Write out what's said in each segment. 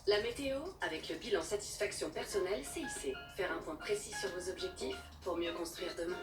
La météo avec le bilan satisfaction personnelle CIC. Faire un point précis sur vos objectifs pour mieux construire demain.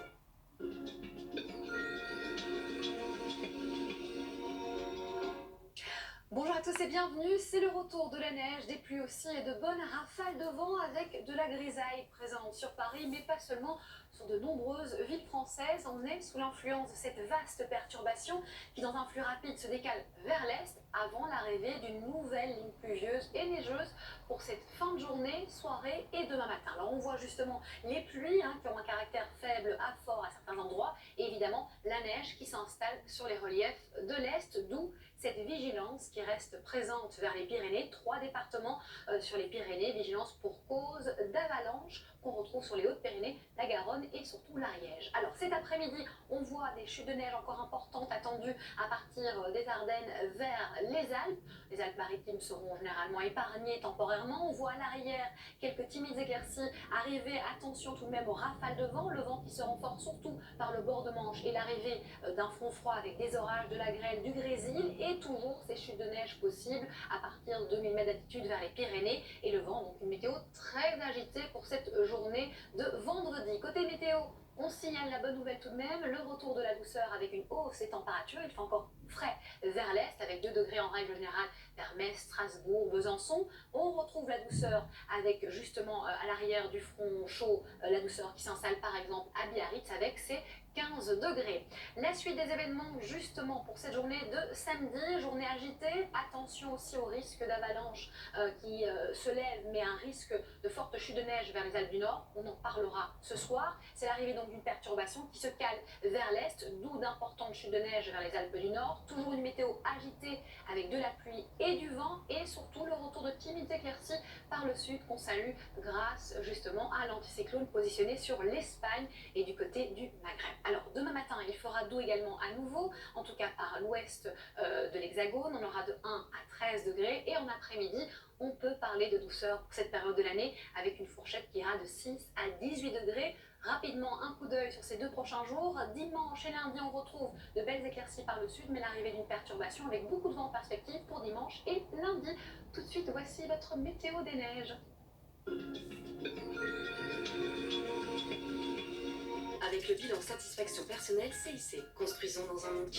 Bonjour à tous et bienvenue, c'est le retour de la neige, des pluies aussi et de bonnes rafales de vent avec de la grisaille présente sur Paris, mais pas seulement, sur de nombreuses villes françaises. On est sous l'influence de cette vaste perturbation qui, dans un flux rapide, se décale vers l'est avant l'arrivée d'une nouvelle ligne pluvieuse et neigeuse pour cette fin de journée, soirée et demain matin. Alors on voit justement les pluies qui ont un caractère faible à fort à certains endroits et évidemment la neige qui s'installe sur les reliefs de l'est, d'où cette vigilance qui reste présente vers les Pyrénées. 3 départements sur les Pyrénées, vigilance pour cause d'avalanche qu'on retrouve sur les Hautes-Pyrénées, la Garonne et surtout l'Ariège. Alors cet après-midi, on voit des chutes de neige encore importantes attendues à partir des Ardennes vers les Alpes. Les Alpes-Maritimes seront généralement épargnées temporairement. On voit à l'arrière quelques timides éclaircies arriver. Attention tout de même aux rafales de vent, le vent qui se renforce surtout par le bord de Manche et l'arrivée d'un front froid avec des orages, de la grêle, du grésil et toujours ces chutes de neige possibles à partir de 2000 mètres d'altitude vers les Pyrénées et le vent, donc une météo très agitée pour cette journée de vendredi. Côté météo, on signale la bonne nouvelle tout de même, le retour de la douceur avec une hausse des températures. Il fait encore frais vers l'est avec 2 degrés en règle générale vers Metz, Strasbourg, Besançon. On retrouve la douceur avec justement à l'arrière du front chaud, la douceur qui s'installe par exemple à Biarritz avec ses 15 degrés. La suite des événements justement pour cette journée de samedi, journée agitée. Attention aussi au risque d'avalanche qui se lève, mais un risque de forte chute de neige vers les Alpes du Nord. On en parlera ce soir. C'est l'arrivée donc d'une perturbation qui se cale vers l'est, d'où d'importantes chutes de neige vers les Alpes du Nord. Toujours une météo agitée avec de la pluie et du vent et surtout le retour de timides éclaircies par le sud qu'on salue grâce justement à l'anticyclone positionné sur l'Espagne et du côté du Maghreb. Alors demain matin, il fera doux également à nouveau, en tout cas par l'ouest de l'Hexagone. On aura de 1 à 13 degrés et en après-midi, on peut parler de douceur pour cette période de l'année avec une fourchette qui ira de 6 à 18 degrés. Rapidement, un coup d'œil sur ces 2 prochains jours. Dimanche et lundi, on retrouve de belles éclaircies par le sud, mais l'arrivée d'une perturbation avec beaucoup de vent en perspective pour dimanche et lundi. Tout de suite, voici votre météo des neiges. Avec le bilan satisfaction personnelle CIC. Construisons dans un monde qui